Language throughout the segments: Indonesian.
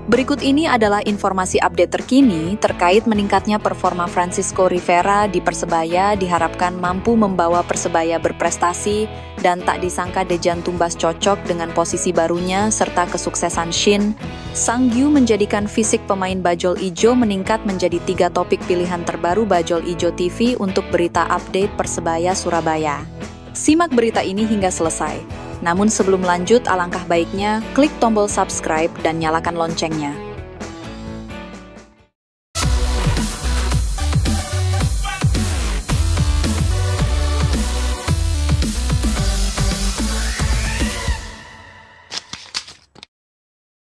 Berikut ini adalah informasi update terkini terkait meningkatnya performa Francisco Rivera di Persebaya diharapkan mampu membawa Persebaya berprestasi dan tak disangka Dejan Tumbas cocok dengan posisi barunya serta kesuksesan Shin Sang-gyu menjadikan fisik pemain Bajul Ijo meningkat menjadi 3 topik pilihan terbaru Bajul Ijo TV untuk berita update Persebaya Surabaya. Simak berita ini hingga selesai. Namun sebelum lanjut, alangkah baiknya klik tombol subscribe dan nyalakan loncengnya.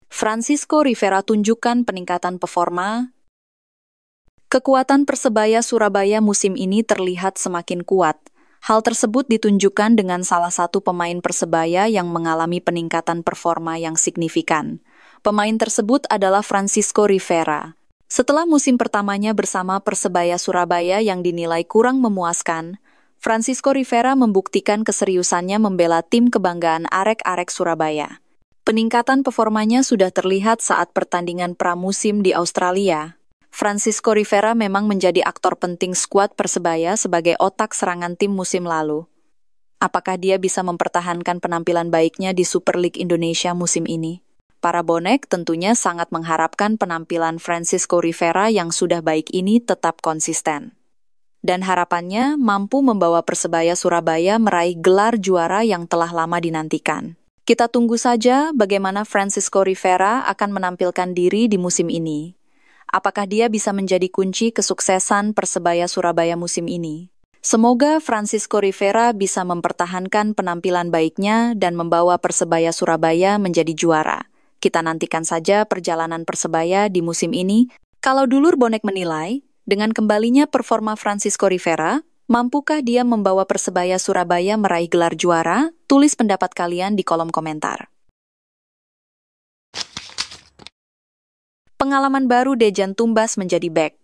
Francisco Rivera tunjukkan peningkatan performa. Kekuatan Persebaya Surabaya musim ini terlihat semakin kuat. Hal tersebut ditunjukkan dengan salah satu pemain Persebaya yang mengalami peningkatan performa yang signifikan. Pemain tersebut adalah Francisco Rivera. Setelah musim pertamanya bersama Persebaya Surabaya yang dinilai kurang memuaskan, Francisco Rivera membuktikan keseriusannya membela tim kebanggaan Arek-Arek Surabaya. Peningkatan performanya sudah terlihat saat pertandingan pramusim di Australia. Francisco Rivera memang menjadi aktor penting skuad Persebaya sebagai otak serangan tim musim lalu. Apakah dia bisa mempertahankan penampilan baiknya di Super League Indonesia musim ini? Para bonek tentunya sangat mengharapkan penampilan Francisco Rivera yang sudah baik ini tetap konsisten. Dan harapannya mampu membawa Persebaya Surabaya meraih gelar juara yang telah lama dinantikan. Kita tunggu saja bagaimana Francisco Rivera akan menampilkan diri di musim ini. Apakah dia bisa menjadi kunci kesuksesan Persebaya Surabaya musim ini? Semoga Francisco Rivera bisa mempertahankan penampilan baiknya dan membawa Persebaya Surabaya menjadi juara. Kita nantikan saja perjalanan Persebaya di musim ini. Kalau dulur bonek menilai, dengan kembalinya performa Francisco Rivera, mampukah dia membawa Persebaya Surabaya meraih gelar juara? Tulis pendapat kalian di kolom komentar. Pengalaman baru Dejan Tumbas menjadi bek.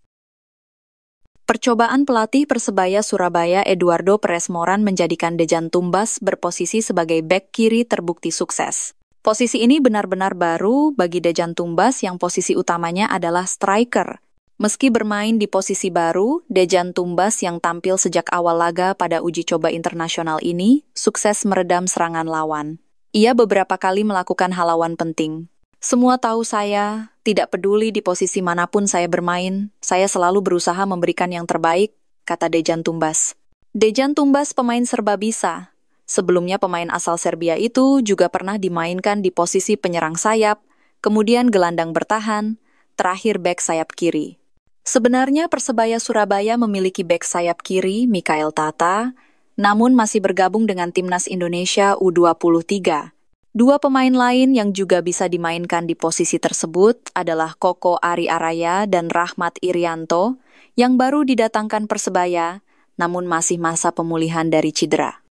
Percobaan pelatih Persebaya Surabaya Eduardo Perez Moran menjadikan Dejan Tumbas berposisi sebagai bek kiri terbukti sukses. Posisi ini benar-benar baru bagi Dejan Tumbas yang posisi utamanya adalah striker. Meski bermain di posisi baru, Dejan Tumbas yang tampil sejak awal laga pada uji coba internasional ini sukses meredam serangan lawan. Ia beberapa kali melakukan halawan penting. Semua tahu saya, tidak peduli di posisi manapun saya bermain, saya selalu berusaha memberikan yang terbaik, kata Dejan Tumbas. Dejan Tumbas pemain serba bisa. Sebelumnya pemain asal Serbia itu juga pernah dimainkan di posisi penyerang sayap, kemudian gelandang bertahan, terakhir bek sayap kiri. Sebenarnya Persebaya Surabaya memiliki bek sayap kiri, Mikael Tata, namun masih bergabung dengan Timnas Indonesia U23. Dua pemain lain yang juga bisa dimainkan di posisi tersebut adalah Koko Ari Araya dan Rahmat Irianto yang baru didatangkan Persebaya, namun masih masa pemulihan dari cedera.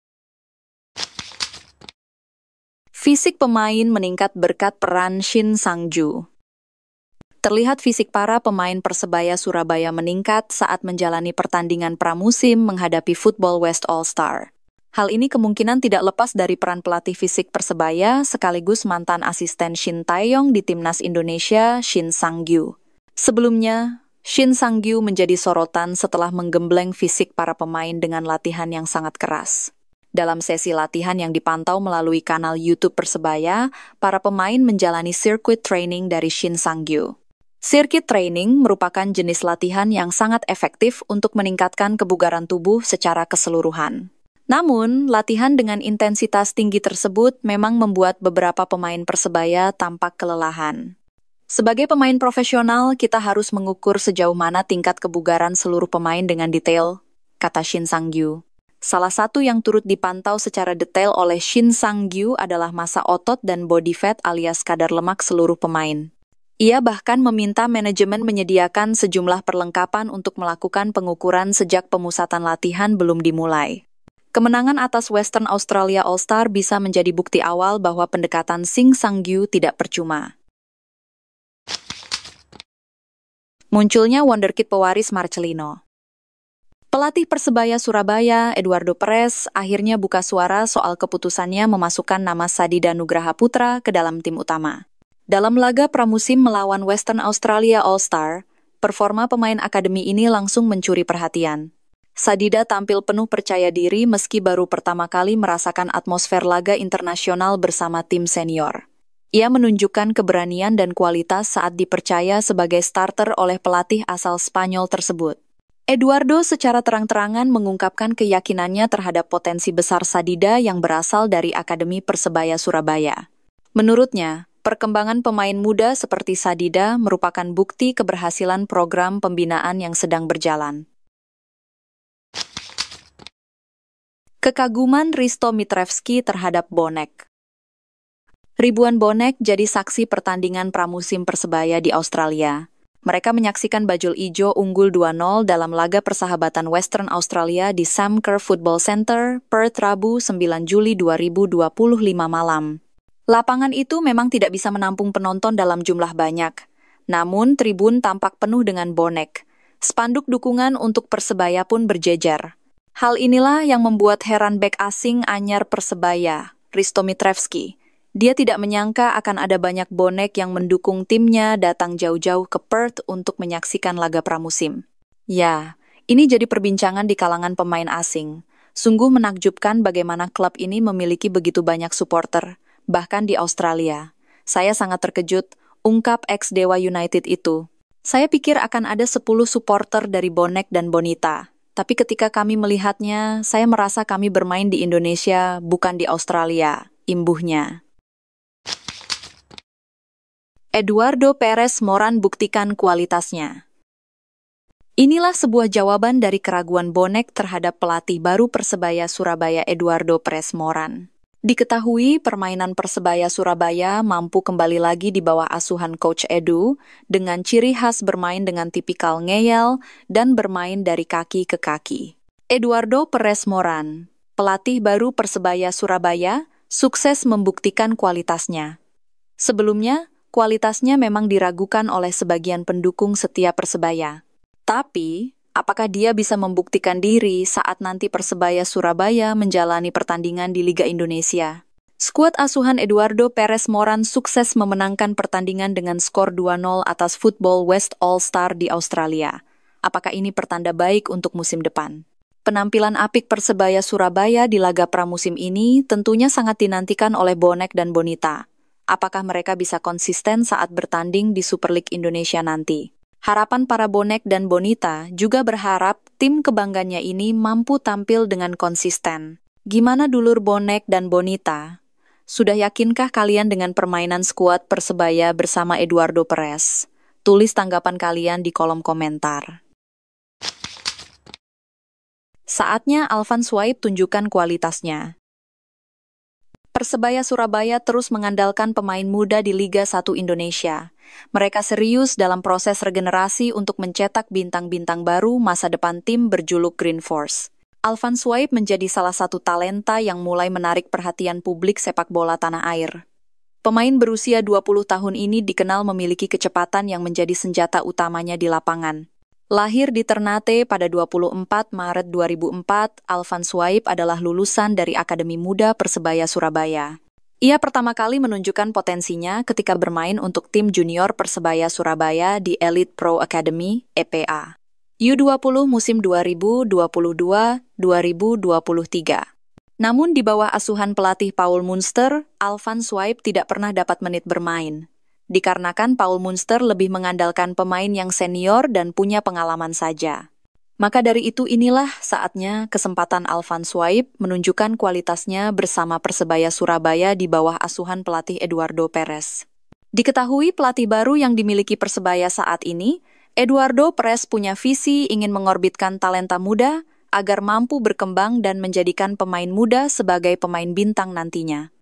Fisik pemain meningkat berkat peran Shin Sang-gyu. Terlihat fisik para pemain Persebaya Surabaya meningkat saat menjalani pertandingan pramusim menghadapi Football West All-Star. Hal ini kemungkinan tidak lepas dari peran pelatih fisik Persebaya sekaligus mantan asisten Shin Tae-yong di Timnas Indonesia, Shin Sang-gyu. Sebelumnya, Shin Sang-gyu menjadi sorotan setelah menggembleng fisik para pemain dengan latihan yang sangat keras. Dalam sesi latihan yang dipantau melalui kanal YouTube Persebaya, para pemain menjalani circuit training dari Shin Sang-gyu. Circuit training merupakan jenis latihan yang sangat efektif untuk meningkatkan kebugaran tubuh secara keseluruhan. Namun, latihan dengan intensitas tinggi tersebut memang membuat beberapa pemain Persebaya tampak kelelahan. Sebagai pemain profesional, kita harus mengukur sejauh mana tingkat kebugaran seluruh pemain dengan detail, kata Shin Sang-gyu. Salah satu yang turut dipantau secara detail oleh Shin Sang-gyu adalah massa otot dan body fat alias kadar lemak seluruh pemain. Ia bahkan meminta manajemen menyediakan sejumlah perlengkapan untuk melakukan pengukuran sejak pemusatan latihan belum dimulai. Kemenangan atas Western Australia All-Star bisa menjadi bukti awal bahwa pendekatan Shin Sang-gyu tidak percuma. Munculnya wonderkid pewaris Marcelino. Pelatih Persebaya Surabaya, Eduardo Perez, akhirnya buka suara soal keputusannya memasukkan nama Sadida Nugraha Putra ke dalam tim utama. Dalam laga pramusim melawan Western Australia All-Star, performa pemain akademi ini langsung mencuri perhatian. Sadida tampil penuh percaya diri meski baru pertama kali merasakan atmosfer laga internasional bersama tim senior. Ia menunjukkan keberanian dan kualitas saat dipercaya sebagai starter oleh pelatih asal Spanyol tersebut. Eduardo secara terang-terangan mengungkapkan keyakinannya terhadap potensi besar Sadida yang berasal dari Akademi Persebaya Surabaya. Menurutnya, perkembangan pemain muda seperti Sadida merupakan bukti keberhasilan program pembinaan yang sedang berjalan. Kekaguman Risto Mitrevski terhadap bonek. Ribuan bonek jadi saksi pertandingan pramusim Persebaya di Australia. Mereka menyaksikan bajul ijo unggul 2-0 dalam laga persahabatan Western Australia di Sam Kerr Football Centre, Perth, Rabu 9 Juli 2025 malam. Lapangan itu memang tidak bisa menampung penonton dalam jumlah banyak. Namun, tribun tampak penuh dengan bonek. Spanduk dukungan untuk Persebaya pun berjejer. Hal inilah yang membuat heran bek asing anyar Persebaya, Risto Mitrevski. Dia tidak menyangka akan ada banyak bonek yang mendukung timnya datang jauh-jauh ke Perth untuk menyaksikan laga pramusim. Ya, ini jadi perbincangan di kalangan pemain asing. Sungguh menakjubkan bagaimana klub ini memiliki begitu banyak supporter, bahkan di Australia. Saya sangat terkejut, ungkap ex-Dewa United itu. Saya pikir akan ada 10 supporter dari bonek dan bonita. Tapi ketika kami melihatnya, saya merasa kami bermain di Indonesia, bukan di Australia, imbuhnya. Eduardo Perez Moran buktikan kualitasnya. Inilah sebuah jawaban dari keraguan bonek terhadap pelatih baru Persebaya Surabaya Eduardo Perez Moran. Diketahui permainan Persebaya Surabaya mampu kembali lagi di bawah asuhan Coach Edu dengan ciri khas bermain dengan tipikal ngeyel dan bermain dari kaki ke kaki. Eduardo Perez Moran, pelatih baru Persebaya Surabaya, sukses membuktikan kualitasnya. Sebelumnya, kualitasnya memang diragukan oleh sebagian pendukung setia Persebaya. Tapi, apakah dia bisa membuktikan diri saat nanti Persebaya Surabaya menjalani pertandingan di Liga Indonesia? Skuad asuhan Eduardo Perez Moran sukses memenangkan pertandingan dengan skor 2-0 atas Football West All-Star di Australia. Apakah ini pertanda baik untuk musim depan? Penampilan apik Persebaya Surabaya di laga pramusim ini tentunya sangat dinantikan oleh bonek dan bonita. Apakah mereka bisa konsisten saat bertanding di Super League Indonesia nanti? Harapan para bonek dan bonita juga berharap tim kebanggaannya ini mampu tampil dengan konsisten. Gimana dulur bonek dan bonita? Sudah yakinkah kalian dengan permainan skuad Persebaya bersama Eduardo Perez? Tulis tanggapan kalian di kolom komentar. Saatnya Alvan Swaib tunjukkan kualitasnya. Persebaya Surabaya terus mengandalkan pemain muda di Liga 1 Indonesia. Mereka serius dalam proses regenerasi untuk mencetak bintang-bintang baru masa depan tim berjuluk Green Force. Alvan Swaib menjadi salah satu talenta yang mulai menarik perhatian publik sepak bola tanah air. Pemain berusia 20 tahun ini dikenal memiliki kecepatan yang menjadi senjata utamanya di lapangan. Lahir di Ternate pada 24 Maret 2004, Alvan Swaib adalah lulusan dari Akademi Muda Persebaya Surabaya. Ia pertama kali menunjukkan potensinya ketika bermain untuk tim junior Persebaya Surabaya di Elite Pro Academy, EPA. U20 musim 2022-2023. Namun di bawah asuhan pelatih Paul Munster, Alvan Swaib tidak pernah dapat menit bermain. Dikarenakan Paul Munster lebih mengandalkan pemain yang senior dan punya pengalaman saja. Maka dari itu inilah saatnya kesempatan Alvan Swaib menunjukkan kualitasnya bersama Persebaya Surabaya di bawah asuhan pelatih Eduardo Perez. Diketahui pelatih baru yang dimiliki Persebaya saat ini, Eduardo Perez punya visi ingin mengorbitkan talenta muda agar mampu berkembang dan menjadikan pemain muda sebagai pemain bintang nantinya.